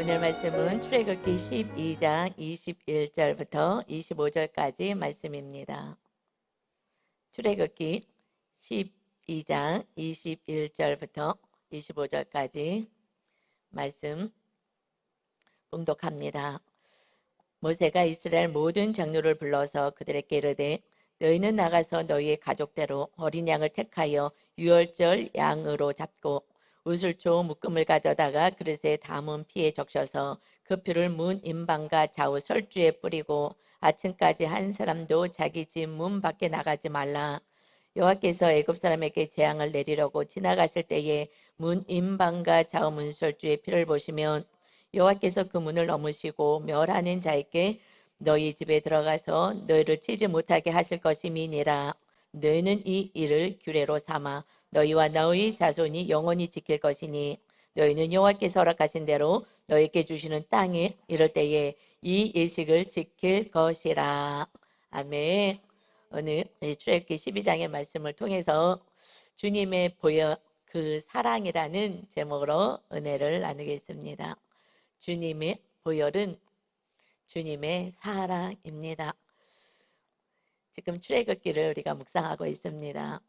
오늘 말씀은 출애굽기 12장 21절부터 25절까지 말씀입니다. 출애굽기 12장 21절부터 25절까지 말씀 봉독합니다. 모세가 이스라엘 모든 장로를 불러서 그들에게 이르되 너희는 나가서 너희의 가족대로 어린 양을 택하여 유월절 양으로 잡고 우슬초 묶음을 가져다가 그릇에 담은 피에 적셔서 그 피를 문 임방과 좌우 설주에 뿌리고 아침까지 한 사람도 자기 집 문 밖에 나가지 말라. 여호와께서 애굽 사람에게 재앙을 내리려고 지나가실 때에 문 임방과 좌우 문설주의 피를 보시면 여호와께서 그 문을 넘으시고 멸하는 자에게 너희 집에 들어가서 너희를 치지 못하게 하실 것임이니라. 너희는 이 일을 규례로 삼아 너희와 너희 자손이 영원히 지킬 것이니 너희는 여호와께서 허락하신 대로 너희에게 주시는 땅에 이럴 때에 이 예식을 지킬 것이라. 아멘. 오늘 출애굽기 12장의 말씀을 통해서 주님의 보혈 그 사랑이라는 제목으로 은혜를 나누겠습니다. 주님의 보혈은 주님의 사랑입니다. 지금 출애굽기를 우리가 묵상하고 있습니다.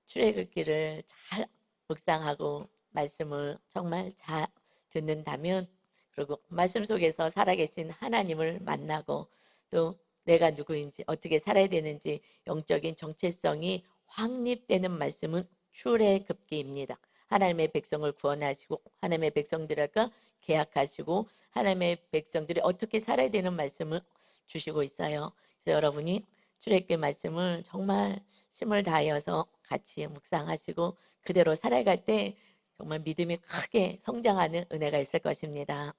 출애굽기를 잘 묵상하고 말씀을 정말 잘 듣는다면, 그리고 말씀 속에서 살아계신 하나님을 만나고 또 내가 누구인지 어떻게 살아야 되는지 영적인 정체성이 확립되는 말씀은 출애굽기입니다. 하나님의 백성을 구원하시고 하나님의 백성들과 계약하시고 하나님의 백성들이 어떻게 살아야 되는 말씀을 주시고 있어요. 그래서 여러분이 출애굽기 말씀을 정말 힘을 다하여서 같이 묵상하시고 그대로 살아갈 때 정말 믿음이 크게 성장하는 은혜가 있을 것입니다.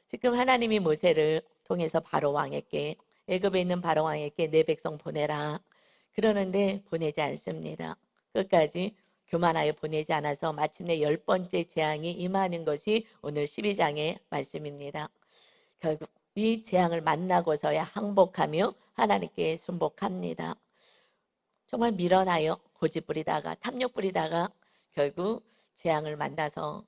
지금 하나님이 모세를 통해서 바로 왕에게, 애굽에 있는 바로 왕에게 내 백성 보내라 그러는데 보내지 않습니다. 끝까지 교만하여 보내지 않아서 마침내 10번째 재앙이 임하는 것이 오늘 12장의 말씀입니다. 결국 이 재앙을 만나고서야 항복하며 하나님께 순복합니다. 정말 밀어나요 고집 부리다가 탐욕 부리다가 결국 재앙을 만나서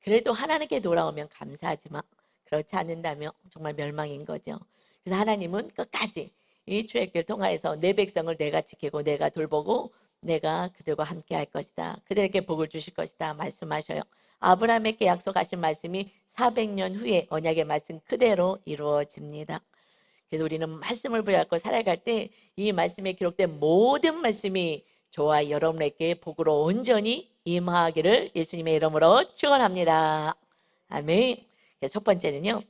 그래도 하나님께 돌아오면 감사하지만 그렇지 않는다면 정말 멸망인 거죠. 그래서 하나님은 끝까지 이 출애굽기를 통하여서 내 백성을 내가 지키고 내가 돌보고 내가 그들과 함께 할 것이다. 그들에게 복을 주실 것이다 말씀하셔요. 아브라함에게 약속하신 말씀이 400년 후에 언약의 말씀 그대로 이루어집니다. 그래서 우리는 말씀을 부여하고 살아갈 때 이 말씀에 기록된 모든 말씀이 저와 여러분에게 복으로 온전히 임하기를 예수님의 이름으로 축원합니다. 아멘. 첫 번째는요,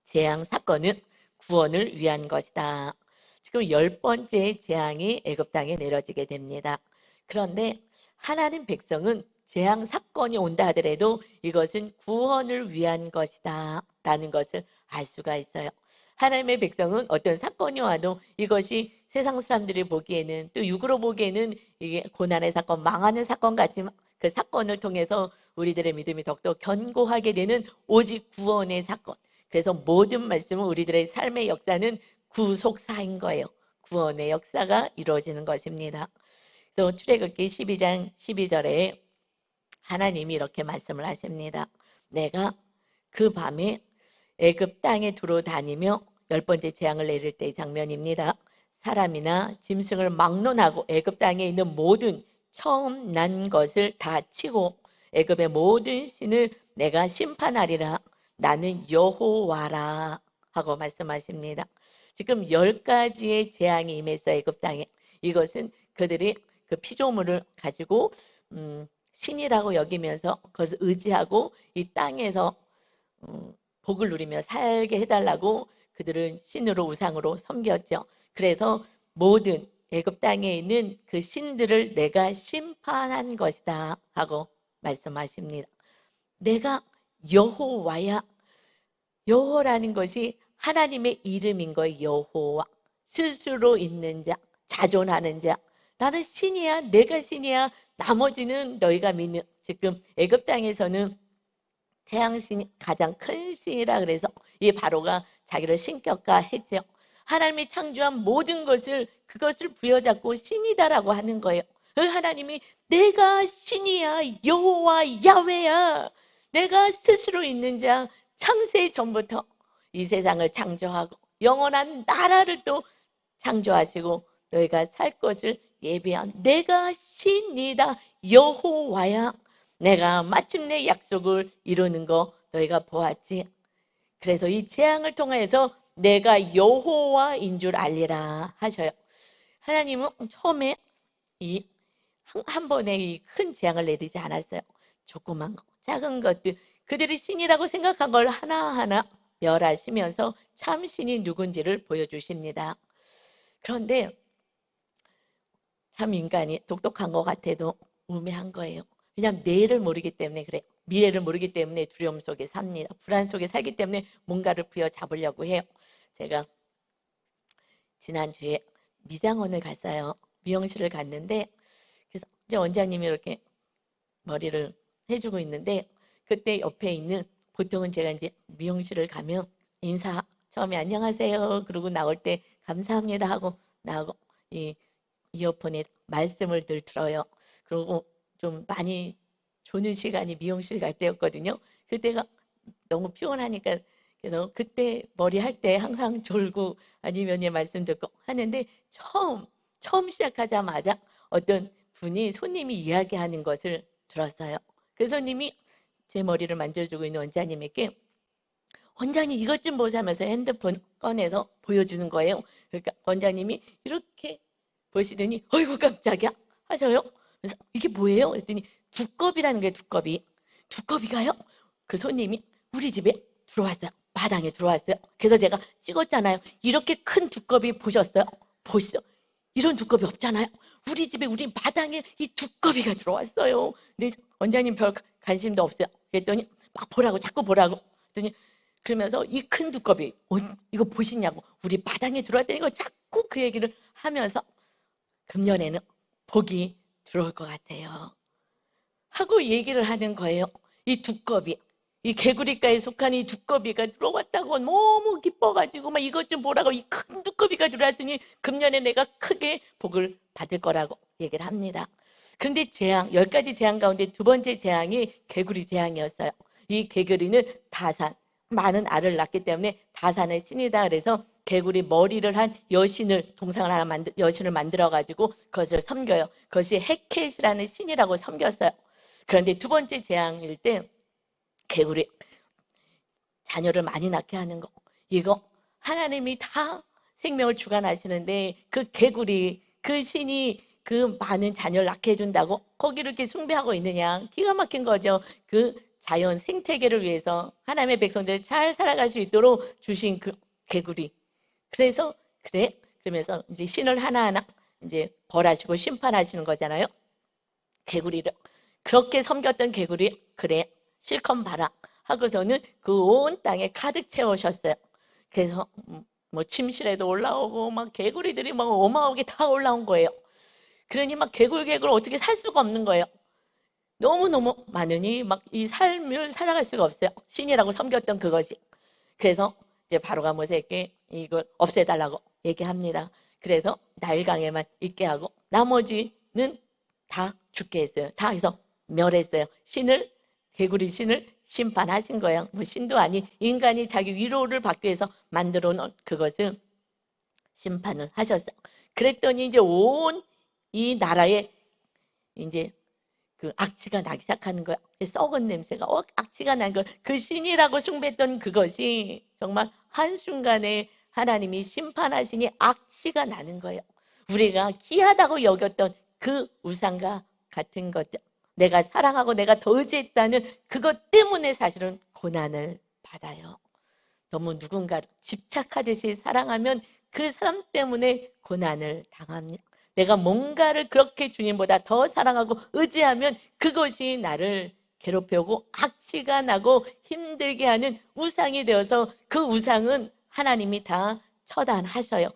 재앙 사건은 구원을 위한 것이다. 지금 10번째 재앙이 애굽 땅에 내려지게 됩니다. 그런데 하나님 백성은 재앙 사건이 온다 하더라도 이것은 구원을 위한 것이다 라는 것을 알 수가 있어요. 하나님의 백성은 어떤 사건이 와도 이것이 세상 사람들이 보기에는 또 육으로 보기에는 이게 고난의 사건, 망하는 사건 같지만 그 사건을 통해서 우리들의 믿음이 더욱더 견고하게 되는 오직 구원의 사건. 그래서 모든 말씀은 우리들의 삶의 역사는 구속사인 거예요. 구원의 역사가 이루어지는 것입니다. 그래서 출애굽기 12장 12절에 하나님이 이렇게 말씀을 하십니다. 내가 그 밤에 애굽 땅에 두루 다니며 10번째 재앙을 내릴 때의 장면입니다. 사람이나 짐승을 막론하고 애굽 땅에 있는 모든 처음 난 것을 다 치고 애굽의 모든 신을 내가 심판하리라. 나는 여호와라 하고 말씀하십니다. 지금 10가지의 재앙이 임했어요. 애굽 땅에. 이것은 그들이 그 피조물을 가지고 신이라고 여기면서 그것을 의지하고 이 땅에서 복을 누리며 살게 해달라고 그들은 신으로 우상으로 섬겼죠. 그래서 모든 애굽 땅에 있는 그 신들을 내가 심판한 것이다 하고 말씀하십니다. 내가 여호와야. 여호라는 것이 하나님의 이름인 거예요. 여호와. 스스로 있는 자, 자존하는 자. 나는 신이야. 내가 신이야. 나머지는 너희가 믿는. 지금 애굽 땅에서는 태양신이 가장 큰 신이라 그래서 이 바로가 자기를 신격화했죠. 하나님이 창조한 모든 것을 그것을 부여잡고 신이다라고 하는 거예요. 하나님이 내가 신이야. 여호와 야훼야. 내가 스스로 있는 자, 창세 전부터 이 세상을 창조하고 영원한 나라를 또 창조하시고 너희가 살 것을 예비한 내가 신이다 여호와야. 내가 마침내 약속을 이루는 거 너희가 보았지. 그래서 이 재앙을 통해서 내가 여호와인 줄 알리라 하셔요. 하나님은 처음에 이 한 번에 이 큰 재앙을 내리지 않았어요. 조그만 거, 작은 것들, 그들이 신이라고 생각한 걸 하나하나 멸하시면서 참 신이 누군지를 보여주십니다. 그런데 참 인간이 똑똑한 것 같아도 우매한 거예요. 왜냐하면 내일을 모르기 때문에 그래요. 미래를 모르기 때문에 두려움 속에 삽니다. 불안 속에 살기 때문에 뭔가를 부여잡으려고 해요. 제가 지난주에 미장원을 갔어요. 미용실을 갔는데 그래서 이제 원장님이 이렇게 머리를 해주고 있는데 그때 옆에 있는, 보통은 제가 이제 미용실을 가면 인사 처음에 안녕하세요 그러고 나올 때 감사합니다 하고 나하고 이 이어폰에 말씀을 늘 들어요. 그리고 좀 많이 조는 시간이 미용실 갈 때였거든요. 그때가 너무 피곤하니까 그래서 그때 머리 할 때 항상 졸고 아니면 예 말씀 듣고 하는데 처음 시작하자마자 어떤 분이 손님이 이야기하는 것을 들었어요. 그 손님이 제 머리를 만져주고 있는 원장님에게 원장님 이것 좀 보세요 하면서 핸드폰 꺼내서 보여주는 거예요. 그러니까 원장님이 이렇게 보시더니 어이구 깜짝이야 하셔요. 그래서 이게 뭐예요? 그랬더니 두꺼비라는 게 두꺼비가요? 그 손님이 우리 집에 들어왔어요. 마당에 들어왔어요. 그래서 제가 찍었잖아요. 이렇게 큰 두꺼비 보셨어요? 보시죠. 이런 두꺼비 없잖아요. 우리 집에 우리 마당에 이 두꺼비가 들어왔어요. 근데 원장님 별 관심도 없어요. 그랬더니 막 보라고 자꾸 보라고. 그랬더니 그러면서 이 큰 두꺼비 이거 보시냐고 우리 마당에 들어왔다는 거 자꾸 그 얘기를 하면서 금년에는 복이 들어올 것 같아요 하고 얘기를 하는 거예요. 이 두꺼비, 이 개구리과에 속한 이 두꺼비가 들어왔다고 너무 기뻐가지고 막 이것 좀 보라고 이 큰 두꺼비가 들어왔으니 금년에 내가 크게 복을 받을 거라고 얘기를 합니다. 그런데 재앙, 10가지 재앙 가운데 두 번째 재앙이 개구리 재앙이었어요. 이 개구리는 다산, 많은 알을 낳기 때문에 다산의 신이다. 그래서 개구리 머리를 한 여신을, 동상을 하나 여신을 만들어가지고 그것을 섬겨요. 그것이 헤켓이라는 신이라고 섬겼어요. 그런데 두 번째 재앙일 때 개구리 자녀를 많이 낳게 하는 거, 이거 하나님이 다 생명을 주관하시는데 그 개구리, 그 신이 그 많은 자녀를 낳게 해준다고 거기를 이렇게 숭배하고 있느냐. 기가 막힌 거죠. 그 자연 생태계를 위해서 하나님의 백성들이 잘 살아갈 수 있도록 주신 그 개구리. 그래서 그래 그러면서 이제 신을 하나하나 이제 벌하시고 심판하시는 거잖아요. 개구리를 그렇게 섬겼던 개구리 그래 실컷 봐라 하고서는 그 온 땅에 가득 채우셨어요. 그래서 뭐 침실에도 올라오고 막 개구리들이 막 어마어마하게 다 올라온 거예요. 그러니 막 개굴 어떻게 살 수가 없는 거예요. 너무너무 많으니 막 이 삶을 살아갈 수가 없어요. 신이라고 섬겼던 그것이. 그래서 이제 바로가 모세에게 이걸 없애달라고 얘기합니다. 그래서 나일강에만 있게 하고 나머지는 다 죽게 했어요. 다 해서 멸했어요. 개구리 신을 심판하신 거예요. 뭐 신도 아닌 인간이 자기 위로를 받기 위해서 만들어 놓은 그것을 심판을 하셨어요. 그랬더니 이제 온 이 나라에 이제 그 악취가 나기 시작하는 거야. 썩은 냄새가 악취가 난 거. 그 신이라고 숭배했던 그것이 정말 한순간에 하나님이 심판하시니 악취가 나는 거예요. 우리가 귀하다고 여겼던 그 우상과 같은 것들, 내가 사랑하고 내가 더 의지했다는 그것 때문에 사실은 고난을 받아요. 너무 누군가를 집착하듯이 사랑하면 그 사람 때문에 고난을 당합니다. 내가 뭔가를 그렇게 주님보다 더 사랑하고 의지하면 그것이 나를 괴롭혀오고 악취가 나고 힘들게 하는 우상이 되어서 그 우상은 하나님이 다 처단하셔요.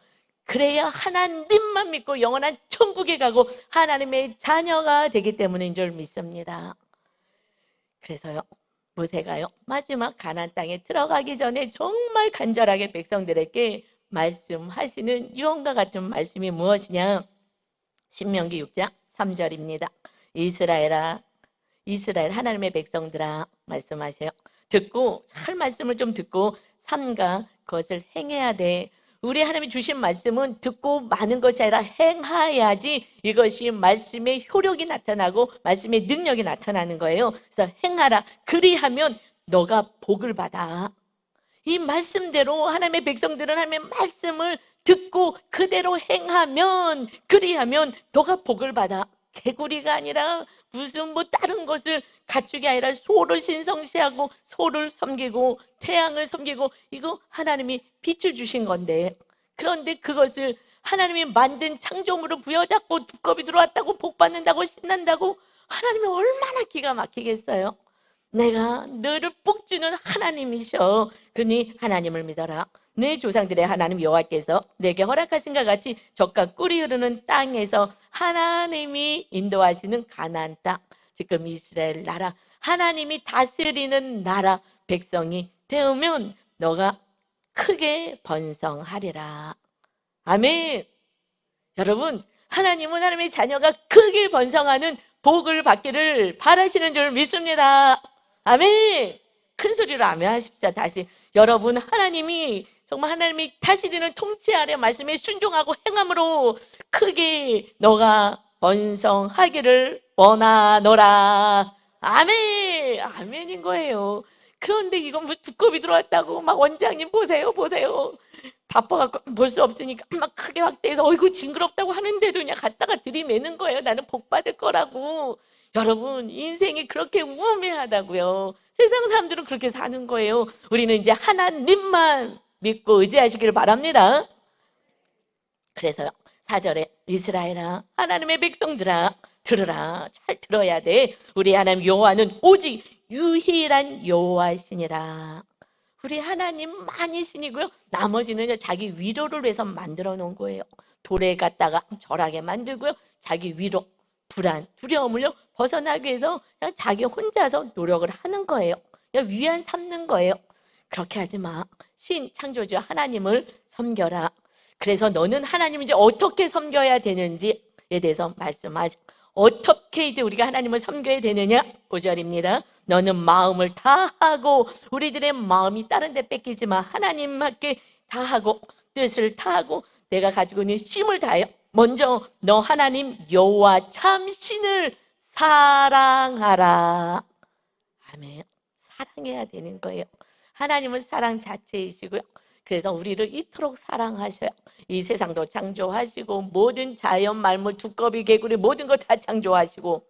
그래야 하나님만 믿고 영원한 천국에 가고 하나님의 자녀가 되기 때문인 줄 믿습니다. 그래서요 모세가요 마지막 가나안 땅에 들어가기 전에 정말 간절하게 백성들에게 말씀하시는 유언과 같은 말씀이 무엇이냐. 신명기 6장 3절입니다. 이스라엘 하나님의 백성들아 말씀하세요. 듣고 잘 말씀을 좀 듣고 삼가 그것을 행해야 돼. 우리 하나님이 주신 말씀은 듣고 마는 것이 아니라 행하여야지 이것이 말씀의 효력이 나타나고 말씀의 능력이 나타나는 거예요. 그래서 행하라. 그리하면 너가 복을 받아. 이 말씀대로 하나님의 백성들은 하나님의 말씀을 듣고 그대로 행하면, 그리하면 너가 복을 받아. 개구리가 아니라 무슨 뭐 다른 것을 갖추기 아니라 소를 신성시하고 소를 섬기고 태양을 섬기고, 이거 하나님이 빛을 주신 건데, 그런데 그것을 하나님이 만든 창조물을 부여잡고 두꺼비 들어왔다고 복 받는다고 신난다고, 하나님이 얼마나 기가 막히겠어요. 내가 너를 복주는 하나님이셔. 그니 하나님을 믿어라. 내 조상들의 하나님 여호와께서 내게 허락하신 것 같이 젖과 꿀이 흐르는 땅에서 하나님이 인도하시는 가나안 땅, 지금 이스라엘 나라, 하나님이 다스리는 나라 백성이 되면 너가 크게 번성하리라. 아멘. 여러분, 하나님은 하나님의 자녀가 크게 번성하는 복을 받기를 바라시는 줄 믿습니다. 아멘. 큰 소리로 아멘 하십시오. 다시. 여러분, 하나님이 정말 하나님이 다스리는 통치 아래 말씀에 순종하고 행함으로 크게 너가 번성하기를 원하노라. 아멘. 아멘인 거예요. 그런데 이건 뭐 두꺼비 들어왔다고 막 원장님 보세요 보세요 바빠갖고 볼 수 없으니까 막 크게 확대해서 어이구 징그럽다고 하는데도 그냥 갖다가 들이매는 거예요. 나는 복 받을 거라고. 여러분, 인생이 그렇게 우매하다고요. 세상 사람들은 그렇게 사는 거예요. 우리는 이제 하나님만 믿고 의지하시기를 바랍니다. 그래서 4절에 이스라엘아, 하나님의 백성들아, 들으라. 잘 들어야 돼. 우리 하나님 여호와는 오직 유일한 여호와시니라. 우리 하나님만이 신이고요. 나머지는 자기 위로를 위해서 만들어 놓은 거예요. 돌에 갖다가 절하게 만들고요. 자기 위로, 불안, 두려움을요 벗어나기 위해서 그냥 자기 혼자서 노력을 하는 거예요. 그냥 위안 삼는 거예요. 그렇게 하지 마. 신 창조주 하나님을 섬겨라. 그래서 너는 하나님을 이제 어떻게 섬겨야 되는지에 대해서 말씀하시. 어떻게 이제 우리가 하나님을 섬겨야 되느냐? 5절입니다. 너는 마음을 다하고, 우리들의 마음이 다른 데 뺏기지 마. 하나님께 다하고 뜻을 다하고 내가 가지고 있는 힘을 다하여 먼저 너 하나님 여호와 참 신을 사랑하라. 아멘. 사랑해야 되는 거예요. 하나님은 사랑 자체이시고요. 그래서 우리를 이토록 사랑하셔요. 이 세상도 창조하시고 모든 자연, 만물, 두꺼비, 개구리 모든 거 다 창조하시고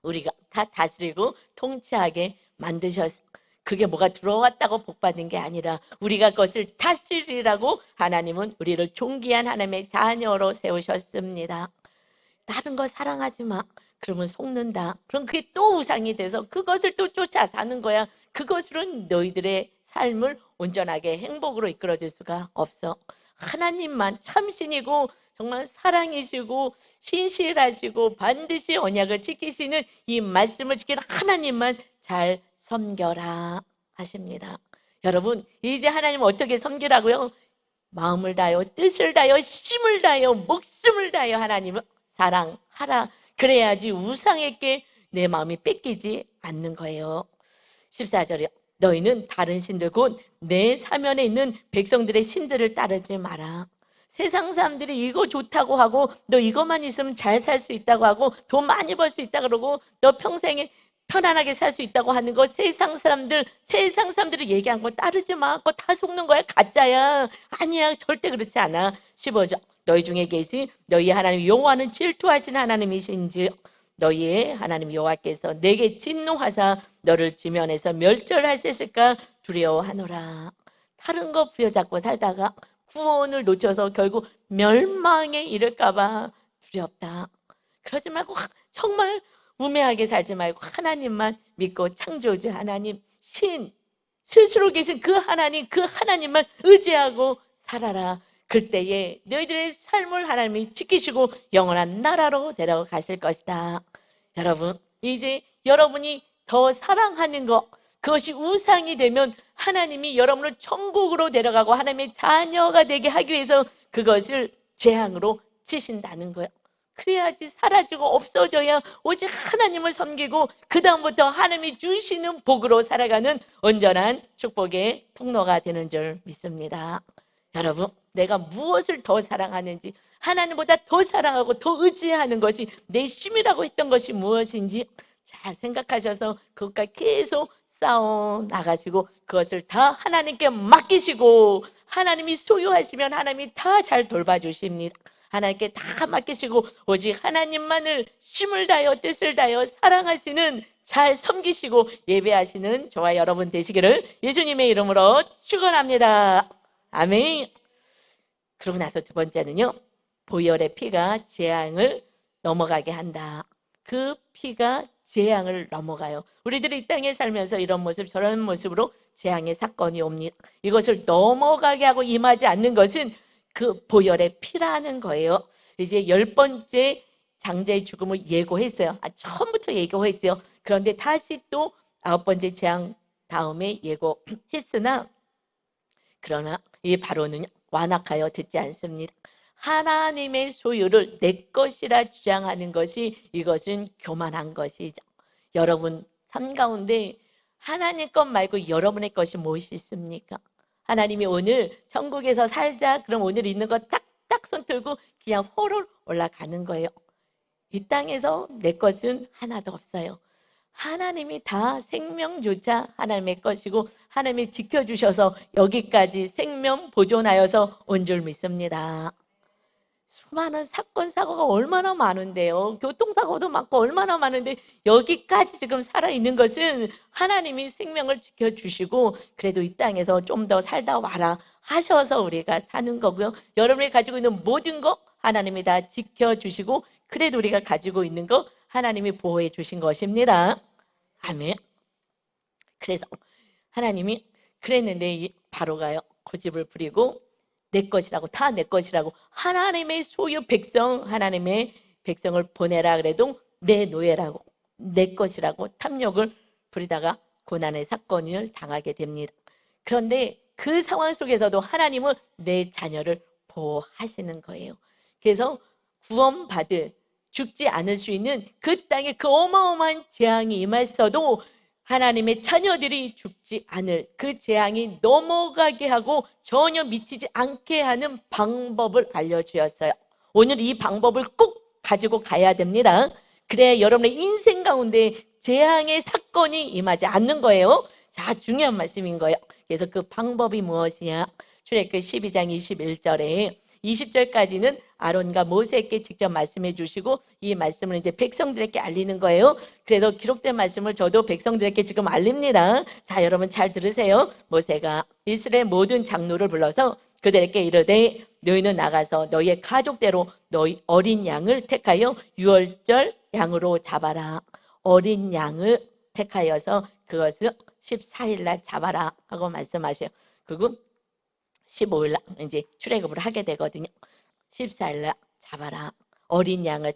우리가 다 다스리고 통치하게 만드셨어. 그게 뭐가 들어왔다고 복받는 게 아니라 우리가 그것을 다스리라고 하나님은 우리를 존귀한 하나님의 자녀로 세우셨습니다. 다른 거 사랑하지 마. 그러면 속는다. 그럼 그게 또 우상이 돼서 그것을 또 쫓아 사는 거야. 그것으로는 너희들의 삶을 온전하게 행복으로 이끌어줄 수가 없어. 하나님만 참신이고 정말 사랑이시고 신실하시고 반드시 언약을 지키시는 이 말씀을 지키는 하나님만 잘 섬겨라 하십니다. 여러분, 이제 하나님 어떻게 섬기라고요? 마음을 다하여 뜻을 다하여 힘을 다하여 목숨을 다하여 하나님을 사랑하라. 그래야지 우상에게 내 마음이 뺏기지 않는 거예요. 14절이요. 너희는 다른 신들 곧 내 사면에 있는 백성들의 신들을 따르지 마라. 세상 사람들이 이거 좋다고 하고 너 이것만 있으면 잘 살 수 있다고 하고 돈 많이 벌 수 있다 그러고 너 평생에 편안하게 살 수 있다고 하는 거 세상 사람들이 얘기한 거 따르지 마. 그거 다 속는 거야. 가짜야. 아니야. 절대 그렇지 않아. 15절. 너희 중에 계신 너희 하나님 여호와는 질투하신 하나님이신지 너희의 하나님 여호와께서 내게 진노하사 너를 지면에서 멸절하셨을까 두려워하노라. 다른 거 부여잡고 살다가 구원을 놓쳐서 결국 멸망에 이를까 봐 두렵다. 그러지 말고 정말 우매하게 살지 말고 하나님만 믿고 창조주 하나님 신 스스로 계신 그 하나님만 의지하고 살아라. 그때에 너희들의 삶을 하나님이 지키시고 영원한 나라로 데려가실 것이다. 여러분, 이제 여러분이 더 사랑하는 것, 그것이 우상이 되면 하나님이 여러분을 천국으로 데려가고 하나님의 자녀가 되게 하기 위해서 그것을 재앙으로 치신다는 거예요. 그래야지 사라지고 없어져야 오직 하나님을 섬기고 그 다음부터 하나님이 주시는 복으로 살아가는 온전한 축복의 통로가 되는 줄 믿습니다. 여러분, 내가 무엇을 더 사랑하는지, 하나님보다 더 사랑하고 더 의지하는 것이 내 힘이라고 했던 것이 무엇인지 잘 생각하셔서 그것과 계속 싸워 나가시고 그것을 다 하나님께 맡기시고, 하나님이 소유하시면 하나님이 다 잘 돌봐주십니다. 하나님께 다 맡기시고 오직 하나님만을 힘을 다하여 뜻을 다하여 사랑하시는, 잘 섬기시고 예배하시는 저와 여러분 되시기를 예수님의 이름으로 축원합니다. 아멘. 그러고 나서 두 번째는요, 보혈의 피가 재앙을 넘어가게 한다. 그 피가 재앙을 넘어가요. 우리들이 이 땅에 살면서 이런 모습 저런 모습으로 재앙의 사건이 옵니다. 이것을 넘어가게 하고 임하지 않는 것은 그 보혈의 피라는 거예요. 이제 10번째 장자의 죽음을 예고했어요. 처음부터 예고했죠. 그런데 다시 또 9번째 재앙 다음에 예고했으나, 그러나 이 바로는 완악하여 듣지 않습니다. 하나님의 소유를 내 것이라 주장하는 것이, 이것은 교만한 것이죠. 여러분 삶 가운데 하나님 것 말고 여러분의 것이 무엇이 있습니까? 하나님이 오늘 천국에서 살자, 그럼 오늘 있는 거 딱딱 손 들고 그냥 호를 올라가는 거예요. 이 땅에서 내 것은 하나도 없어요. 하나님이 다 생명조차 하나님의 것이고 하나님이 지켜주셔서 여기까지 생명 보존하여서 온 줄 믿습니다. 수많은 사건 사고가 얼마나 많은데요. 교통사고도 많고 얼마나 많은데 여기까지 지금 살아있는 것은 하나님이 생명을 지켜주시고 그래도 이 땅에서 좀 더 살다 와라 하셔서 우리가 사는 거고요. 여러분이 가지고 있는 모든 거 하나님이 다 지켜주시고 그래도 우리가 가지고 있는 거 하나님이 보호해 주신 것입니다. 아멘. 그래서 하나님이 그랬는데 이 바로가요, 고집을 부리고 내 것이라고, 다 내 것이라고, 하나님의 소유 백성, 하나님의 백성을 보내라 그래도 내 노예라고, 내 것이라고 탐욕을 부리다가 고난의 사건을 당하게 됩니다. 그런데 그 상황 속에서도 하나님은 내 자녀를 보호하시는 거예요. 그래서 구원받을, 죽지 않을 수 있는 그 땅에 그 어마어마한 재앙이 임했어도 하나님의 자녀들이 죽지 않을 그 재앙이 넘어가게 하고 전혀 미치지 않게 하는 방법을 알려주었어요. 오늘 이 방법을 꼭 가지고 가야 됩니다. 그래야 여러분의 인생 가운데 재앙의 사건이 임하지 않는 거예요. 자, 중요한 말씀인 거예요. 그래서 그 방법이 무엇이냐? 출애굽기 12장 21절에 20절까지는 아론과 모세에게 직접 말씀해 주시고 이 말씀을 이제 백성들에게 알리는 거예요. 그래서 기록된 말씀을 저도 백성들에게 지금 알립니다. 자, 여러분 잘 들으세요. 모세가 이스라엘 모든 장로를 불러서 그들에게 이르되 너희는 나가서 너희의 가족대로 너희 어린 양을 택하여 유월절 양으로 잡아라. 어린 양을 택하여서 그것을 14일 날 잡아라 하고 말씀하셔요. 그리고 15일 날 이제 출애굽을 하게 되거든요. 14일 날 잡아라. 어린 양을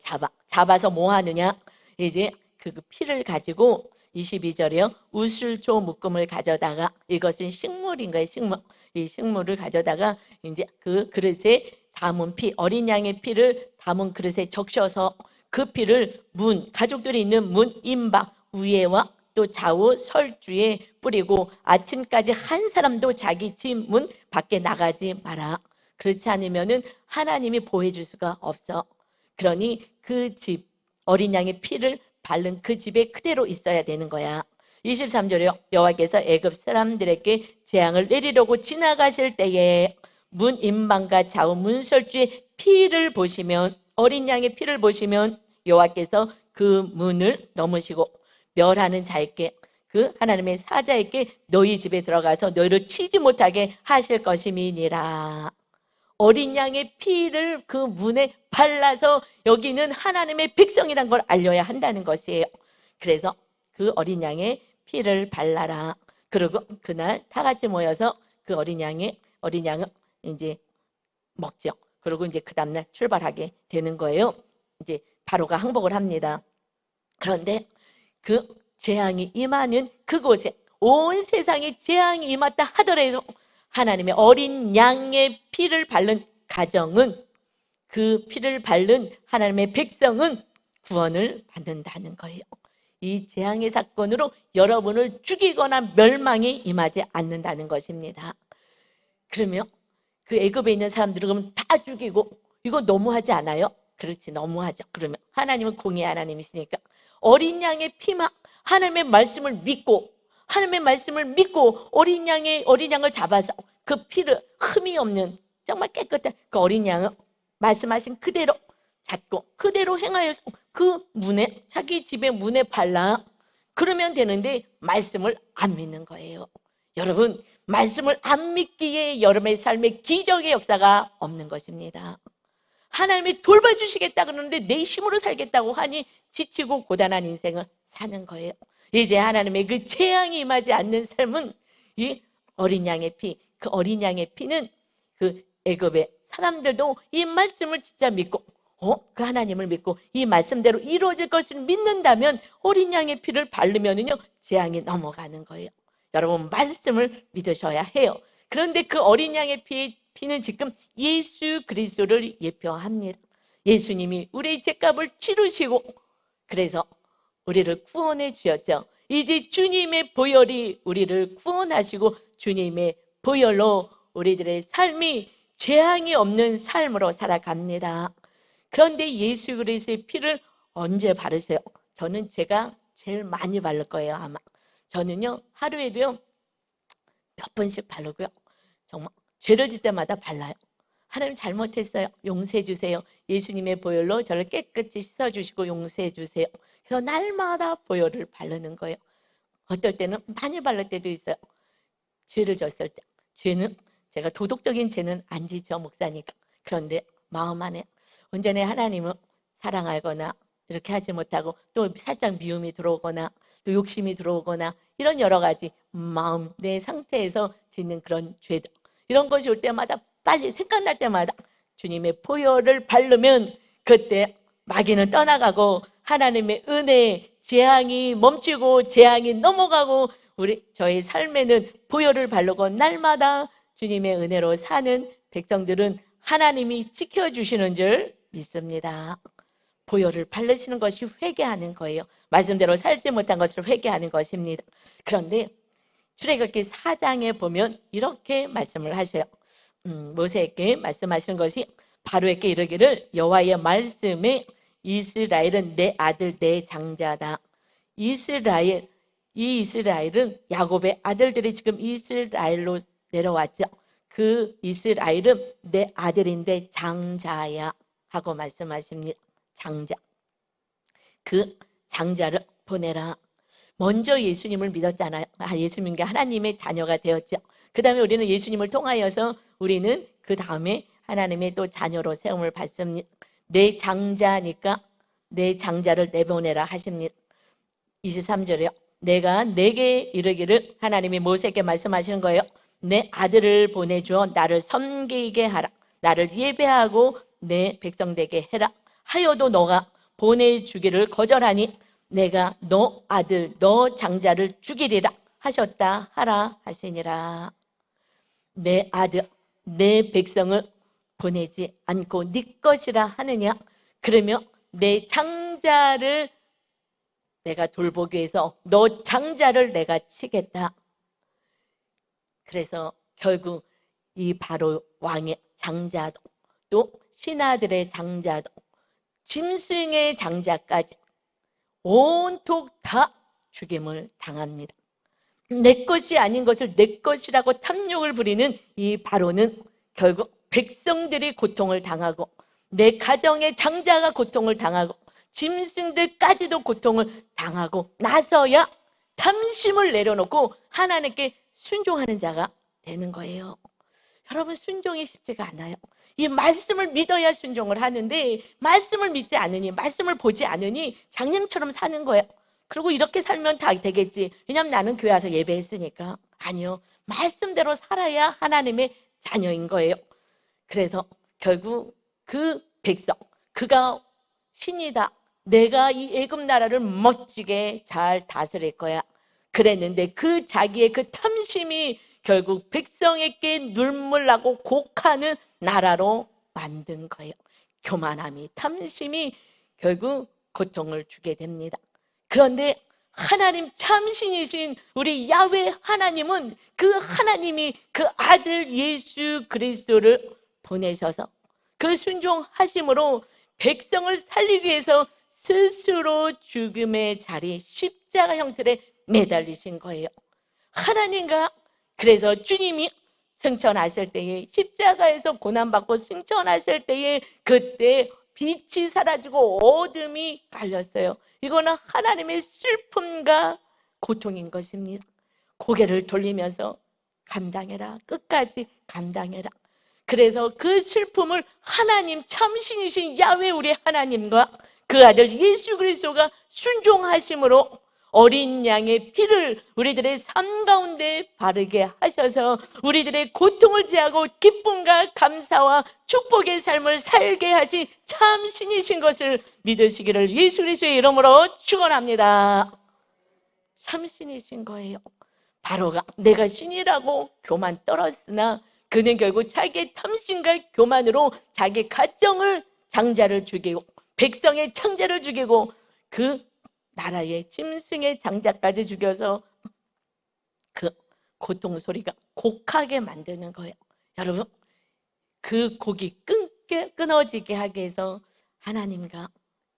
잡아서 뭐 하느냐? 이제 그 피를 가지고 22절이요. 우슬초 묶음을 가져다가, 이것은 식물인 거예요. 식물. 이 식물을 가져다가 이제 그 그릇에 담은 피, 어린 양의 피를 담은 그릇에 적셔서 그 피를 가족들이 있는 문 임박 위에와 또 좌우 설주에 뿌리고 아침까지 한 사람도 자기 집 문 밖에 나가지 마라. 그렇지 않으면은 하나님이 보호해 줄 수가 없어. 그러니 그 집, 어린 양의 피를 바른 그 집에 그대로 있어야 되는 거야. 23절이요. 여호와께서 애굽 사람들에게 재앙을 내리려고 지나가실 때에 문 임방과 좌우 문설주의 피를 보시면, 어린 양의 피를 보시면 여호와께서 그 문을 넘으시고 멸하는 자에게, 그 하나님의 사자에게 너희 집에 들어가서 너희를 치지 못하게 하실 것임이니라. 어린 양의 피를 그 문에 발라서 여기는 하나님의 백성이란 걸 알려야 한다는 것이에요. 그래서 그 어린 양의 피를 발라라. 그리고 그날 다 같이 모여서 그 어린 양을 이제 먹죠. 그리고 이제 그 다음날 출발하게 되는 거예요. 이제 바로가 항복을 합니다. 그런데 그 재앙이 임하는 그곳에, 온 세상에 재앙이 임했다 하더라도 하나님의 어린 양의 피를 바른 가정은 그 피를 바른 하나님의 백성은 구원을 받는다는 거예요. 이 재앙의 사건으로 여러분을 죽이거나 멸망이 임하지 않는다는 것입니다. 그러면 그 애굽에 있는 사람들은 그러면 다 죽이고, 이거 너무하지 않아요? 그렇지, 너무하죠. 그러면 하나님은 공의의 하나님이시니까 어린 양의 피만, 하나님의 말씀을 믿고, 하나님의 말씀을 믿고 어린 양을 잡아서 그 피를 흠이 없는 정말 깨끗한 그 어린 양을 말씀하신 그대로 잡고 그대로 행하여서 그 문에, 자기 집의 문에 발라. 그러면 되는데 말씀을 안 믿는 거예요. 여러분, 말씀을 안 믿기에 여러분의 삶에 기적의 역사가 없는 것입니다. 하나님이 돌봐주시겠다 그러는데 내 힘으로 살겠다고 하니 지치고 고단한 인생을 사는 거예요. 이제 하나님의 그 재앙이 임하지 않는 삶은 이 어린 양의 피, 그 어린 양의 피는 그 애굽의 사람들도 이 말씀을 진짜 믿고, 그 하나님을 믿고 이 말씀대로 이루어질 것을 믿는다면 어린 양의 피를 바르면은요 재앙이 넘어가는 거예요. 여러분, 말씀을 믿으셔야 해요. 그런데 그 어린 양의 피는 지금 예수 그리스도를 예표합니다. 예수님이 우리의 죄값을 치르시고 그래서 우리를 구원해 주셨죠. 이제 주님의 보혈이 우리를 구원하시고 주님의 보혈로 우리들의 삶이 재앙이 없는 삶으로 살아갑니다. 그런데 예수 그리스도의 피를 언제 바르세요? 저는 제가 제일 많이 바를 거예요, 아마. 저는요 하루에도요 몇 번씩 바르고요, 정말 죄를 짓 때마다 발라요. 하나님 잘못했어요, 용서해 주세요. 예수님의 보혈로 저를 깨끗이 씻어주시고 용서해 주세요. 그래서 날마다 보혈을 바르는 거예요. 어떨 때는 많이 바를 때도 있어요. 죄를 졌을 때, 죄는 제가 도덕적인 죄는 안 지죠, 목사니까. 그런데 마음 안에 온전히 하나님을 사랑하거나 이렇게 하지 못하고 또 살짝 미움이 들어오거나 또 욕심이 들어오거나 이런 여러 가지 마음, 내 상태에서 짓는 그런 죄들, 이런 것이 올 때마다 빨리 생각날 때마다 주님의 보혈을 바르면 그때 마귀는 떠나가고 하나님의 은혜, 재앙이 멈추고 재앙이 넘어가고 저의 삶에는 보혈을 바르고 날마다 주님의 은혜로 사는 백성들은 하나님이 지켜주시는 줄 믿습니다. 보혈을 바르시는 것이 회개하는 거예요. 말씀대로 살지 못한 것을 회개하는 것입니다. 그런데 출애굽기 4장에 보면 이렇게 말씀을 하셔요. 모세에게 말씀하시는 것이 바로에게 이르기를 여호와의 말씀에 이스라엘은 내 아들 내 장자다. 이 이스라엘은 야곱의 아들들이 지금 이스라엘로 내려왔죠. 그 이스라엘은 내 아들인데 장자야 하고 말씀하십니다. 장자, 그 장자를 보내라. 먼저 예수님을 믿었잖아요. 예수님과 하나님의 자녀가 되었죠. 그 다음에 우리는 예수님을 통하여서 우리는 그 다음에 하나님의 또 자녀로 세움을 받습니다. 내 장자니까 내 장자를 내보내라 하십니다. 23절이요. 내가 내게 이르기를, 하나님이 모세에게 말씀하시는 거예요. 내 아들을 보내주어 나를 섬기게 하라. 나를 예배하고 내 백성 되게 해라. 하여도 너가 보내주기를 거절하니 내가 너 아들 너 장자를 죽이리라 하셨다 하라 하시니라. 내 아들 내 백성을 보내지 않고 네 것이라 하느냐? 그러면 내 장자를 내가 돌보기 위해서 너 장자를 내가 치겠다. 그래서 결국 이 바로 왕의 장자도 또 신하들의 장자도 짐승의 장자까지 온통 다 죽임을 당합니다. 내 것이 아닌 것을 내 것이라고 탐욕을 부리는 이 바로는 결국 백성들이 고통을 당하고 내 가정의 장자가 고통을 당하고 짐승들까지도 고통을 당하고 나서야 탐심을 내려놓고 하나님께 순종하는 자가 되는 거예요. 여러분, 순종이 쉽지가 않아요. 이 말씀을 믿어야 순종을 하는데 말씀을 믿지 않으니, 말씀을 보지 않으니 장님처럼 사는 거예요. 그리고 이렇게 살면 다 되겠지. 왜냐하면 나는 교회 와서 예배했으니까. 아니요. 말씀대로 살아야 하나님의 자녀인 거예요. 그래서 결국 그 백성, 그가 신이다. 내가 이 애굽 나라를 멋지게 잘 다스릴 거야. 그랬는데 그 자기의 그 탐심이 결국 백성에게 눈물 나고 곡하는 나라로 만든 거예요. 교만함이, 탐심이 결국 고통을 주게 됩니다. 그런데 하나님 참신이신 우리 야훼 하나님은 그 하나님이 그 아들 예수 그리스도를 보내셔서 그 순종하심으로 백성을 살리기 위해서 스스로 죽음의 자리, 십자가 형틀에 매달리신 거예요. 하나님과, 그래서 주님이 승천하실 때에, 십자가에서 고난받고 승천하실 때에 그때 빛이 사라지고 어둠이 갈렸어요. 이거는 하나님의 슬픔과 고통인 것입니다. 고개를 돌리면서 감당해라, 끝까지 감당해라. 그래서 그 슬픔을 하나님 참신이신 야훼 우리 하나님과 그 아들 예수 그리스도가 순종하심으로 어린 양의 피를 우리들의 삶 가운데 바르게 하셔서 우리들의 고통을 제하고 기쁨과 감사와 축복의 삶을 살게 하신 참신이신 것을 믿으시기를 예수 그리스도의 이름으로 축원합니다. 참신이신 거예요. 바로가 내가 신이라고 교만 떨었으나 그는 결국 자기의 탐심과 교만으로 자기 가정을, 장자를 죽이고 백성의 창자를 죽이고 그 나라의 짐승의 장자까지 죽여서 그 고통 소리가 곡하게 만드는 거예요. 여러분, 그 곡이 끊어지게 하기 위해서 하나님과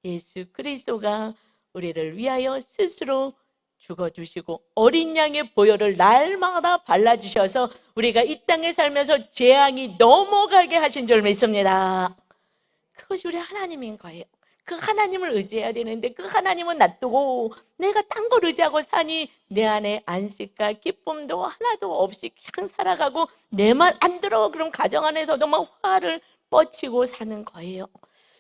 예수 그리스도가 우리를 위하여 스스로 죽어주시고 어린 양의 보혈을 날마다 발라주셔서 우리가 이 땅에 살면서 재앙이 넘어가게 하신 줄 믿습니다. 그것이 우리 하나님인 거예요. 그 하나님을 의지해야 되는데 그 하나님은 놔두고 내가 딴 걸 의지하고 사니 내 안에 안식과 기쁨도 하나도 없이 그냥 살아가고 내 말 안 들어. 그럼 가정 안에서도 막 화를 뻗치고 사는 거예요.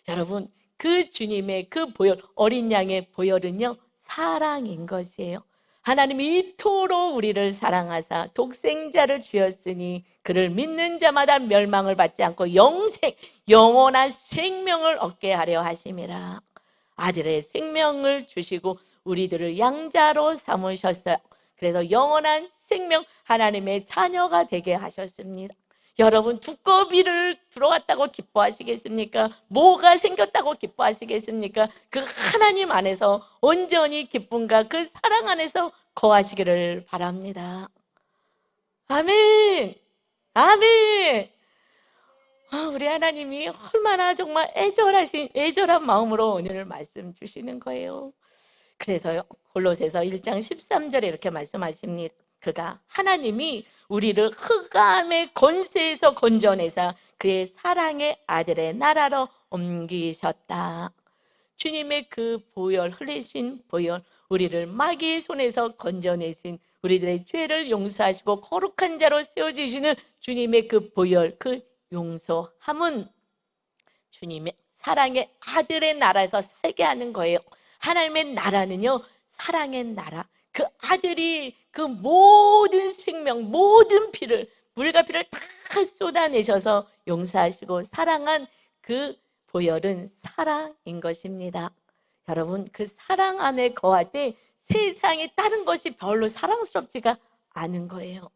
여러분, 그 주님의 그 보혈, 어린 양의 보혈은요 사랑인 것이에요. 하나님이 이토록 우리를 사랑하사 독생자를 주었으니 그를 믿는 자마다 멸망을 받지 않고 영원한 생명을 얻게 하려 하심이라. 아들의 생명을 주시고 우리들을 양자로 삼으셨어요. 그래서 영원한 생명, 하나님의 자녀가 되게 하셨습니다. 여러분, 두꺼비를 들어왔다고 기뻐하시겠습니까? 뭐가 생겼다고 기뻐하시겠습니까? 그 하나님 안에서 온전히 기쁨과 그 사랑 안에서 거하시기를 바랍니다. 아멘. 아멘. 우리 하나님이 얼마나 정말 애절한 마음으로 오늘 말씀 주시는 거예요. 그래서요, 골로새서 1장 13절에 이렇게 말씀하십니다. 그가 하나님이 우리를 흑암의 권세에서 건져내사 그의 사랑의 아들의 나라로 옮기셨다. 주님의 그 보혈, 흘리신 보혈, 우리를 마귀의 손에서 건져내신, 우리들의 죄를 용서하시고 거룩한 자로 세워주시는 주님의 그 보혈, 그 용서함은 주님의 사랑의 아들의 나라에서 살게 하는 거예요. 하나님의 나라는요, 사랑의 나라. 그 아들이 그 모든 생명, 모든 피를, 물과 피를 다 쏟아내셔서 용서하시고 사랑한 그 보혈은 사랑인 것입니다. 여러분, 그 사랑 안에 거할 때 세상에 다른 것이 별로 사랑스럽지가 않은 거예요.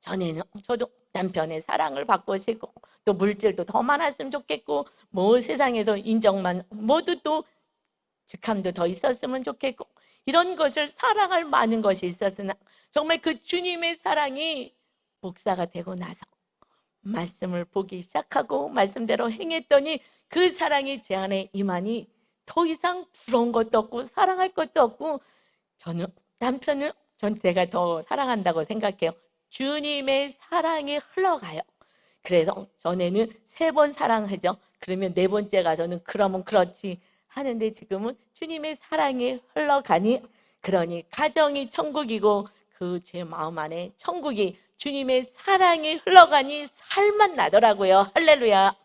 전에는 저도 남편의 사랑을 받고 싶고 또 물질도 더 많았으면 좋겠고 뭐 세상에서 인정만 모두 또 직함도 더 있었으면 좋겠고 이런 것을 사랑할 많은 것이 있었으나 정말 그 주님의 사랑이 목사가 되고 나서 말씀을 보기 시작하고 말씀대로 행했더니 그 사랑이 제 안에 임하니 더 이상 부러운 것도 없고 사랑할 것도 없고 저는 남편을 제가 더 사랑한다고 생각해요. 주님의 사랑이 흘러가요. 그래서 전에는 3번 사랑하죠. 그러면 4번째 가서는 그러면 그렇지 하는데 지금은 주님의 사랑이 흘러가니 그러니 가정이 천국이고 그 제 마음 안에 천국이 주님의 사랑이 흘러가니 살만 나더라고요. 할렐루야.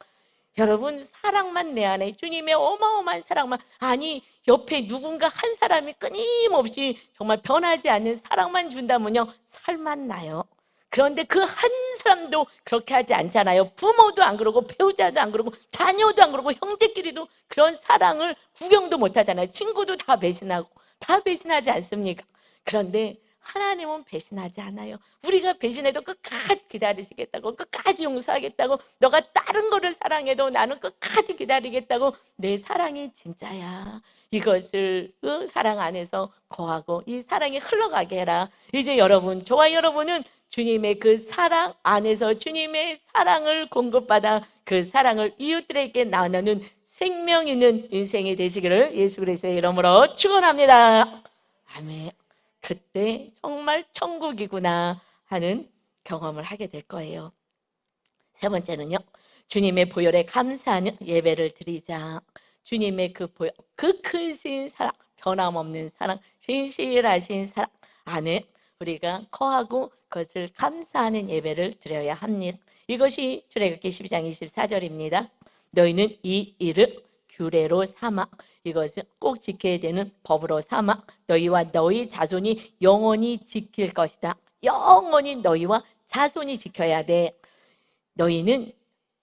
여러분, 사랑만 내 안에 주님의 어마어마한 사랑만, 아니 옆에 누군가 한 사람이 끊임없이 정말 변하지 않는 사랑만 준다면요 살만 나요. 그런데 그 한 사람도 그렇게 하지 않잖아요. 부모도 안 그러고 배우자도 안 그러고 자녀도 안 그러고 형제끼리도 그런 사랑을 구경도 못 하잖아요. 친구도 다 배신하고 다 배신하지 않습니까? 그런데 하나님은 배신하지 않아요. 우리가 배신해도 끝까지 기다리시겠다고, 끝까지 용서하겠다고, 너가 다른 거를 사랑해도 나는 끝까지 기다리겠다고. 내 사랑이 진짜야. 이것을 그 사랑 안에서 거하고 이 사랑이 흘러가게 해라. 이제 여러분, 저와 여러분은 주님의 그 사랑 안에서 주님의 사랑을 공급받아 그 사랑을 이웃들에게 나누는 생명 있는 인생이 되시기를 예수 그리스도의 이름으로 축원합니다. 아멘. 그때 정말 천국이구나 하는 경험을 하게 될 거예요. 세 번째는요, 주님의 보혈에 감사하는 예배를 드리자. 주님의 그 보혈, 그 크신 사랑, 변함없는 사랑, 진실하신 사랑 안에 우리가 거하고 그것을 감사하는 예배를 드려야 합니다. 이것이 출애굽기 12장 24절입니다. 너희는 이 일을 규례로 삼아, 이것은 꼭 지켜야 되는 법으로 삼아 너희와 너희 자손이 영원히 지킬 것이다. 영원히 너희와 자손이 지켜야 돼. 너희는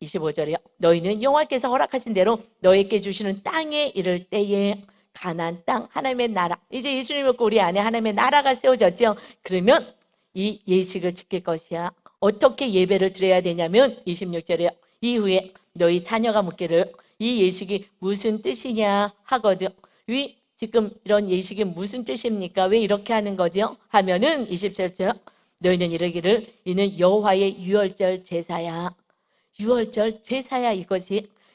25절이요. 너희는 여호와께서 허락하신 대로 너희에게 주시는 땅에 이를 때에 가나안 땅 하나님의 나라, 이제 예수님 믿고 우리 안에 하나님의 나라가 세워졌죠. 그러면 이 예식을 지킬 것이야. 어떻게 예배를 드려야 되냐면 26절이요. 이후에 너희 자녀가 묻기를 이 예식이 무슨 뜻이냐 하거든. 지금 이런 예식이 무슨 뜻입니까? 왜 이렇게 하는 거죠? 하면은 27절 너희는 이르기를 이는 여호와의 유월절 제사야. 유월절 제사야.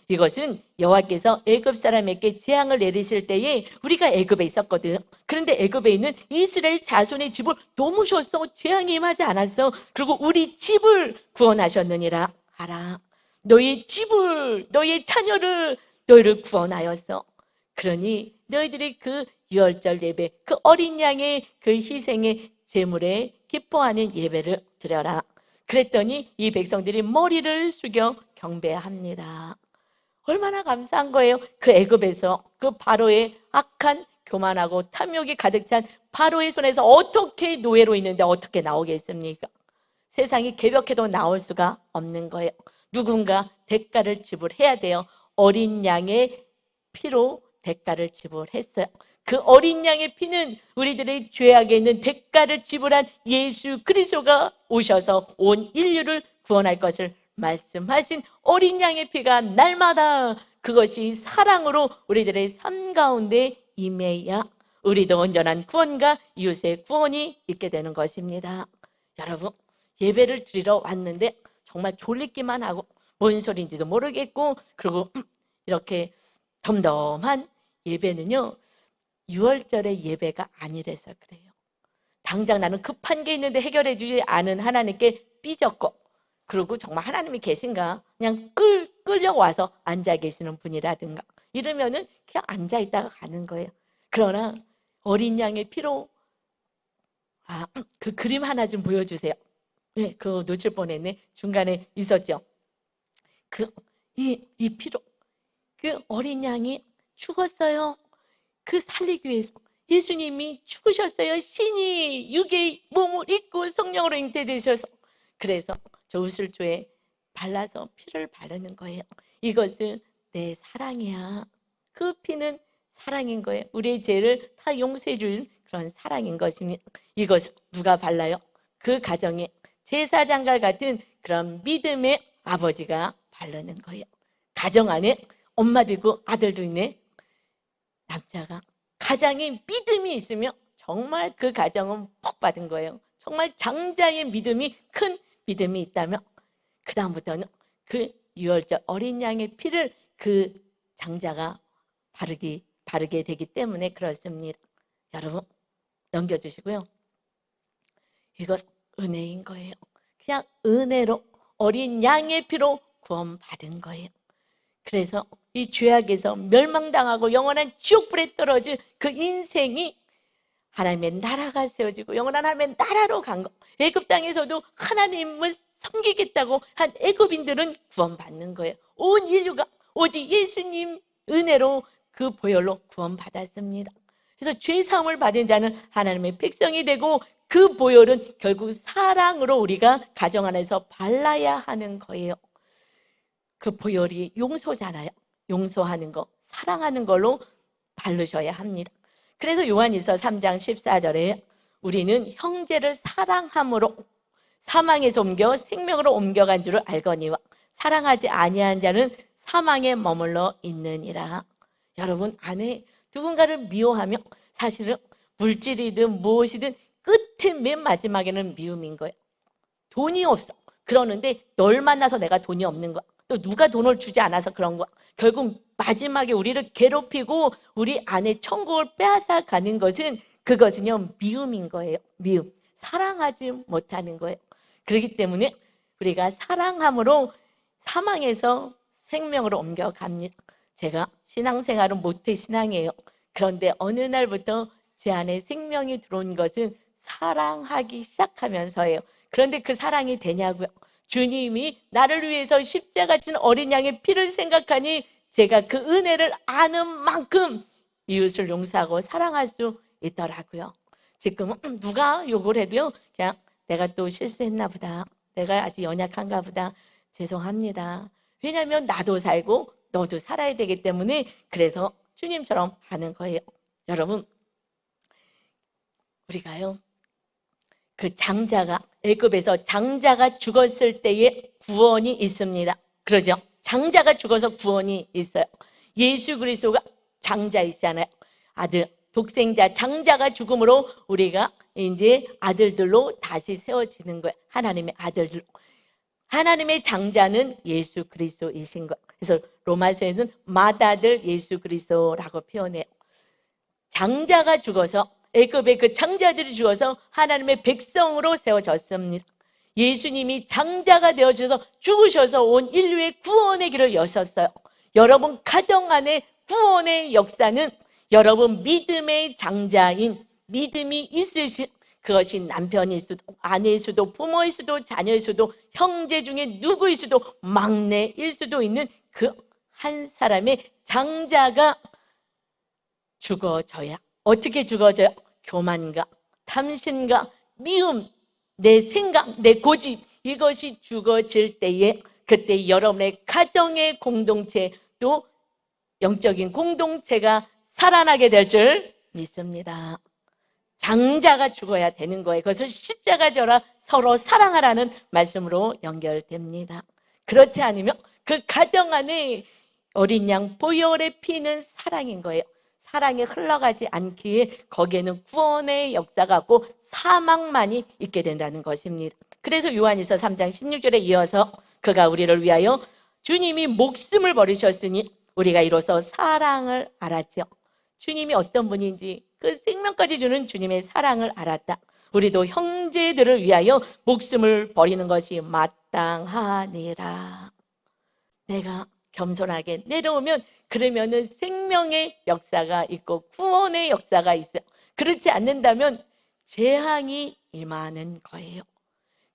이것은 여호와께서 애굽 사람에게 재앙을 내리실 때에 우리가 애굽에 있었거든. 그런데 애굽에 있는 이스라엘 자손의 집을 도무셔서 재앙이 임하지 않았어. 그리고 우리 집을 구원하셨느니라 하라. 너희 집을, 너희 자녀를, 너희를 구원하였어. 그러니 너희들이 그 유월절 예배, 그 어린 양의 그 희생의 제물에 기뻐하는 예배를 드려라. 그랬더니 이 백성들이 머리를 숙여 경배합니다. 얼마나 감사한 거예요. 그 애굽에서 그 바로의 악한 교만하고 탐욕이 가득 찬 바로의 손에서 어떻게 노예로 있는데 어떻게 나오겠습니까? 세상이 개벽해도 나올 수가 없는 거예요. 누군가 대가를 지불해야 돼요. 어린 양의 피로 대가를 지불했어요. 그 어린 양의 피는 우리들의 죄악에 있는 대가를 지불한 예수 그리스도가 오셔서 온 인류를 구원할 것을 말씀하신 어린 양의 피가 날마다 그것이 사랑으로 우리들의 삶 가운데 임해야 우리도 온전한 구원과 이웃의 구원이 있게 되는 것입니다. 여러분, 예배를 드리러 왔는데 정말 졸리기만 하고 뭔 소리인지도 모르겠고, 그리고 이렇게 덤덤한 예배는요 6월절의 예배가 아니라서 그래요. 당장 나는 급한 게 있는데 해결해 주지 않은 하나님께 삐졌고, 그리고 정말 하나님이 계신가 그냥 끌려와서 앉아 계시는 분이라든가 이러면은 그냥 앉아 있다가 가는 거예요. 그러나 어린 양의 피로 그 그림 하나 좀 보여주세요. 네, 그거 놓칠 뻔했네. 중간에 있었죠. 이 피로 그 어린 양이 죽었어요. 그 살리기 위해서 예수님이 죽으셨어요. 신이 육의 몸을 입고 성령으로 잉태되셔서. 그래서 저 우슬조에 발라서 피를 바르는 거예요. 이것은 내 사랑이야. 그 피는 사랑인 거예요. 우리의 죄를 다 용서해 줄 그런 사랑인 것입니다. 이것을 누가 발라요? 그 가정에 제사장과 같은 그런 믿음의 아버지가 바르는 거예요. 가정 안에 엄마도 있고 아들도 있네. 남자가 가장의 믿음이 있으면 정말 그 가정은 복 받은 거예요. 정말 장자의 믿음이 큰 믿음이 있다면 그 다음부터는 그 유월절 어린 양의 피를 그 장자가 바르게 되기 때문에 그렇습니다. 여러분 넘겨주시고요. 이것 은혜인 거예요. 그냥 은혜로 어린 양의 피로 구원받은 거예요. 그래서 이 죄악에서 멸망당하고 영원한 지옥불에 떨어질 그 인생이 하나님의 나라가 세워지고 영원한 하나님의 나라로 간 거. 애굽 땅에서도 하나님을 섬기겠다고 한 애굽인들은 구원받는 거예요. 온 인류가 오직 예수님 은혜로 그 보혈로 구원받았습니다. 그래서 죄 사함을 받은 자는 하나님의 백성이 되고 그 보혈은 결국 사랑으로 우리가 가정 안에서 발라야 하는 거예요. 그 보혈이 용서잖아요. 용서하는 거, 사랑하는 걸로 바르셔야 합니다. 그래서 요한일서 3장 14절에 우리는 형제를 사랑함으로 사망에서 옮겨 생명으로 옮겨간 줄을 알거니와 사랑하지 아니한 자는 사망에 머물러 있느니라. 여러분 안에 누군가를 미워하며 사실은 물질이든 무엇이든 끝에 맨 마지막에는 미움인 거예요. 돈이 없어. 그러는데 널 만나서 내가 돈이 없는 거야. 또 누가 돈을 주지 않아서 그런 거야. 결국 마지막에 우리를 괴롭히고 우리 안에 천국을 빼앗아 가는 것은 그것은요 미움인 거예요. 미움. 사랑하지 못하는 거예요. 그렇기 때문에 우리가 사랑함으로 사망에서 생명으로 옮겨갑니다. 제가 신앙생활은 모태신앙이에요. 그런데 어느 날부터 제 안에 생명이 들어온 것은 사랑하기 시작하면서예요. 그런데 그 사랑이 되냐고요? 주님이 나를 위해서 십자가 진 어린 양의 피를 생각하니 제가 그 은혜를 아는 만큼 이웃을 용서하고 사랑할 수 있더라고요. 지금은 누가 욕을 해도요 그냥 내가 또 실수했나 보다, 내가 아직 연약한가 보다, 죄송합니다. 왜냐하면 나도 살고 너도 살아야 되기 때문에 그래서 주님처럼 하는 거예요. 여러분 우리가요 그 장자가 애굽에서 장자가 죽었을 때에 구원이 있습니다. 그러죠? 장자가 죽어서 구원이 있어요. 예수 그리스도가 장자이시잖아요. 아들, 독생자, 장자가 죽음으로 우리가 이제 아들들로 다시 세워지는 거예요. 하나님의 아들들. 하나님의 장자는 예수 그리스도이신 거예요. 그래서 로마서에는 맏아들 예수 그리스도라고 표현해요. 장자가 죽어서 애굽의 그 장자들이 죽어서 하나님의 백성으로 세워졌습니다. 예수님이 장자가 되어져서 죽으셔서 온 인류의 구원의 길을 여셨어요. 여러분 가정 안에 구원의 역사는 여러분 믿음의 장자인 믿음이 있으신 그것이 남편일 수도 아내일 수도 부모일 수도 자녀일 수도 형제 중에 누구일 수도 막내일 수도 있는 그 한 사람의 장자가 죽어져야. 어떻게 죽어져요? 교만과 탐심과 미움, 내 생각, 내 고집 이것이 죽어질 때에 그때 여러분의 가정의 공동체 또 영적인 공동체가 살아나게 될 줄 믿습니다. 장자가 죽어야 되는 거예요. 그것을 십자가져라 서로 사랑하라는 말씀으로 연결됩니다. 그렇지 않으면 그 가정 안에 어린 양 보혈의 피는 사랑인 거예요. 사랑이 흘러가지 않기에 거기에는 구원의 역사가 없고 사망만이 있게 된다는 것입니다. 그래서 요한일서 3장 16절에 이어서 그가 우리를 위하여 주님이 목숨을 버리셨으니 우리가 이로써 사랑을 알았죠. 주님이 어떤 분인지 그 생명까지 주는 주님의 사랑을 알았다. 우리도 형제들을 위하여 목숨을 버리는 것이 마땅하니라. 내가 겸손하게 내려오면 그러면은 생명의 역사가 있고 구원의 역사가 있어요. 그렇지 않는다면 재앙이 임하는 거예요.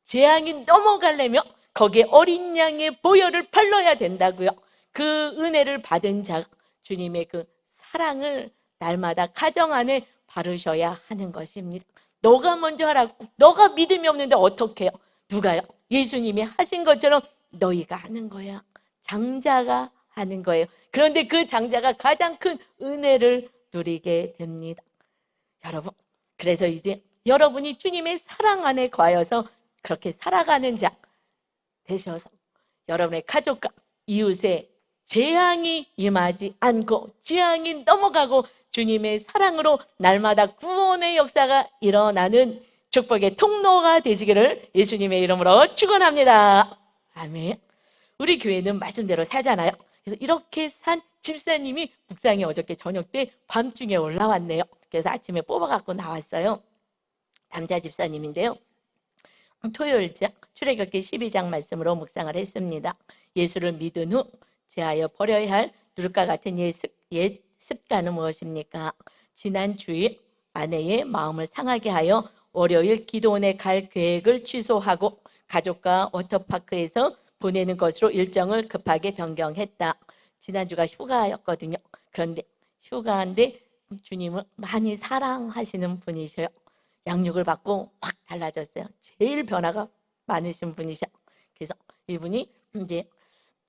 재앙이 넘어가려면 거기에 어린 양의 보혈을 발라야 된다고요. 그 은혜를 받은 자 주님의 그 사랑을 날마다 가정 안에 바르셔야 하는 것입니다. 너가 먼저 하라고. 너가 믿음이 없는데 어떻게 해요? 누가요? 예수님이 하신 것처럼 너희가 하는 거야. 장자가 하는 거예요. 그런데 그 장자가 가장 큰 은혜를 누리게 됩니다. 여러분, 그래서 이제 여러분이 주님의 사랑 안에 거하여서 그렇게 살아가는 자 되셔서 여러분의 가족과 이웃에 재앙이 임하지 않고 재앙이 넘어가고 주님의 사랑으로 날마다 구원의 역사가 일어나는 축복의 통로가 되시기를 예수님의 이름으로 축원합니다. 아멘. 우리 교회는 말씀대로 살잖아요. 그래서 이렇게 산 집사님이 묵상이 어저께 저녁 때 밤중에 올라왔네요. 그래서 아침에 뽑아갖고 나왔어요. 남자 집사님인데요. 토요일자 출애굽기 12장 말씀으로 묵상을 했습니다. 예수를 믿은 후 제하여 버려야 할 누룩과 같은 옛 습관은 무엇입니까? 지난 주일 아내의 마음을 상하게 하여 월요일 기도원에 갈 계획을 취소하고 가족과 워터파크에서 보내는 것으로 일정을 급하게 변경했다. 지난주가 휴가였거든요. 그런데 휴가인데 주님을 많이 사랑하시는 분이셔요. 양육을 받고 확 달라졌어요. 제일 변화가 많으신 분이셔. 그래서 이분이 이제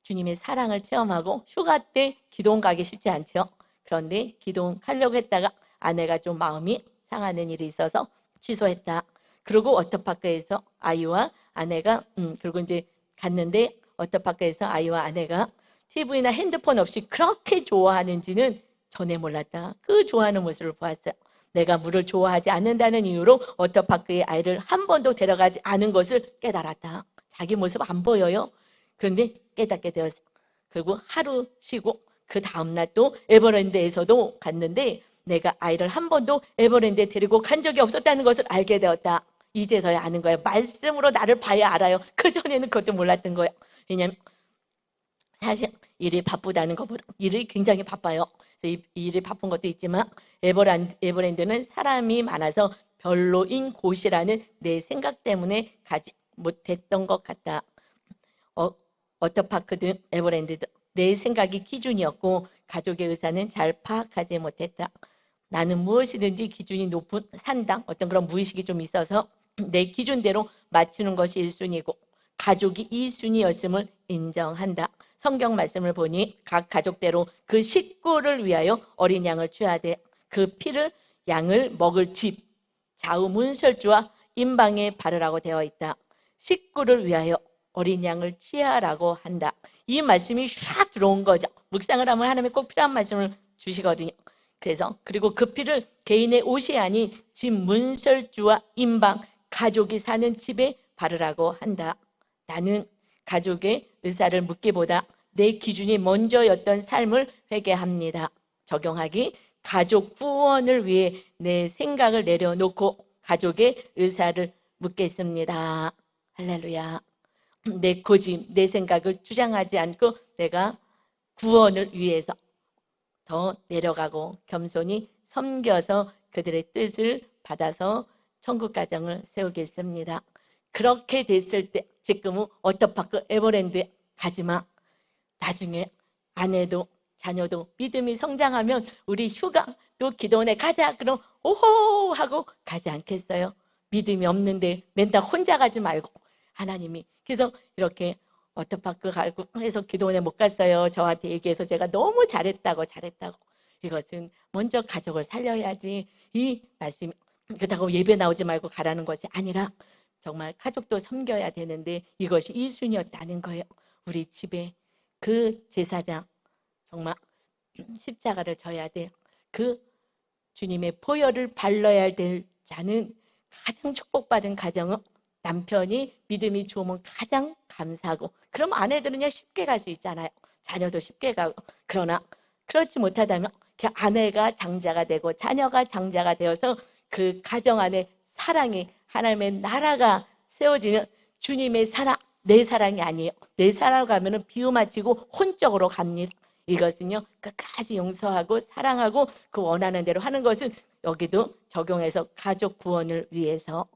주님의 사랑을 체험하고 휴가 때 기도원 가기 쉽지 않죠. 그런데 기도원 가려고 했다가 아내가 좀 마음이 상하는 일이 있어서 취소했다. 그리고 워터파크에서 아이와 아내가 그리고 이제 갔는데 워터파크에서 아이와 아내가 TV나 핸드폰 없이 그렇게 좋아하는지는 전에 몰랐다. 그 좋아하는 모습을 보았어요. 내가 물을 좋아하지 않는다는 이유로 워터파크에 아이를 한 번도 데려가지 않은 것을 깨달았다. 자기 모습 안 보여요. 그런데 깨닫게 되었어요. 그리고 하루 쉬고 그 다음날 또 에버랜드에서도 갔는데 내가 아이를 한 번도 에버랜드에 데리고 간 적이 없었다는 것을 알게 되었다. 이제서야 아는 거예요. 말씀으로 나를 봐야 알아요. 그전에는 그것도 몰랐던 거예요. 왜냐하면 사실 일이 바쁘다는 것보다 일이 굉장히 바빠요. 그래서 이 일이 바쁜 것도 있지만 에버랜드는 사람이 많아서 별로인 곳이라는 내 생각 때문에 가지 못했던 것 같다. 워터파크든 에버랜드든 내 생각이 기준이었고 가족의 의사는 잘 파악하지 못했다. 나는 무엇이든지 기준이 높은 산당, 어떤 그런 무의식이 좀 있어서 내 기준대로 맞추는 것이 1순위고 가족이 2순위였음을 인정한다. 성경 말씀을 보니 각 가족대로 그 식구를 위하여 어린 양을 취하되 그 피를 양을 먹을 집, 좌우 문설주와 임방에 바르라고 되어 있다. 식구를 위하여 어린 양을 취하라고 한다. 이 말씀이 샥 들어온 거죠. 묵상을 하면 하나님이 꼭 필요한 말씀을 주시거든요. 그래서 그리고 그 피를 개인의 옷이 아닌 집 문설주와 임방, 가족이 사는 집에 바르라고 한다. 나는 가족의 의사를 묻기보다 내 기준이 먼저였던 삶을 회개합니다. 적용하기, 가족 구원을 위해 내 생각을 내려놓고 가족의 의사를 묻겠습니다. 할렐루야. 내 고집, 내 생각을 주장하지 않고 내가 구원을 위해서 더 내려가고 겸손히 섬겨서 그들의 뜻을 받아서 천국 가정을 세우겠습니다. 그렇게 됐을 때 지금은 워터파크 에버랜드에 가지마. 나중에 아내도 자녀도 믿음이 성장하면 우리 휴가 또 기도원에 가자. 그럼 오호 하고 가지 않겠어요? 믿음이 없는데 맨날 혼자 가지 말고 하나님이. 그래서 이렇게 워터파크 가고 해서 기도원에 못 갔어요. 저한테 얘기해서 제가 너무 잘했다고. 이것은 먼저 가족을 살려야지. 이 말씀 그렇다고 예배 나오지 말고 가라는 것이 아니라 정말 가족도 섬겨야 되는데 이것이 1순위였다는 거예요. 우리 집에 그 제사장 정말 십자가를 져야 돼. 그 주님의 보혈을 발라야 될 자는 가장 축복받은 가정은 남편이 믿음이 좋으면 가장 감사하고, 그럼 아내들은요 쉽게 갈 수 있잖아요. 자녀도 쉽게 가고. 그러나 그렇지 못하다면 아내가 장자가 되고 자녀가 장자가 되어서 그 가정 안에 사랑이, 하나님의 나라가 세워지는 주님의 사랑, 내 사랑이 아니에요. 내 사랑을 가면은 비유마치고 혼적으로 갑니다. 이것은요 끝까지 용서하고 사랑하고 그 원하는 대로 하는 것은 여기도 적용해서 가족 구원을 위해서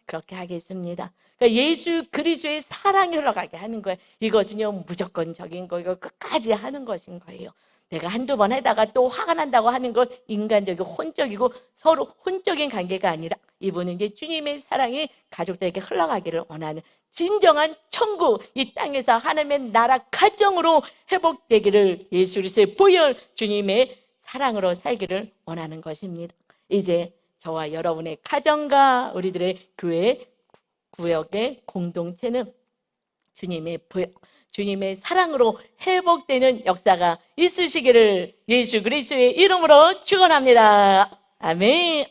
그렇게 하겠습니다. 그러니까 예수 그리스도의 사랑이 흘러가게 하는 거예요. 이것은요 무조건적인 거고 끝까지 하는 것인 거예요. 내가 한두 번 하다가 또 화가 난다고 하는 건 인간적이고 혼적이고 서로 혼적인 관계가 아니라 이분은 이제 주님의 사랑이 가족들에게 흘러가기를 원하는 진정한 천국, 이 땅에서 하나님의 나라 가정으로 회복되기를 예수 그리스도의 보혈 주님의 사랑으로 살기를 원하는 것입니다. 이제 저와 여러분의 가정과 우리들의 교회 구역의 공동체는 주님의 보혈, 주님의 사랑으로 회복되는 역사가 있으시기를 예수 그리스도의 이름으로 축원합니다. 아멘.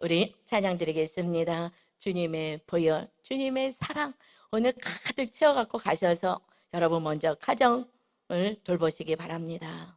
우리 찬양 드리겠습니다. 주님의 보혈, 주님의 사랑 오늘 가득 채워갖고 가셔서 여러분 먼저 가정을 돌보시기 바랍니다.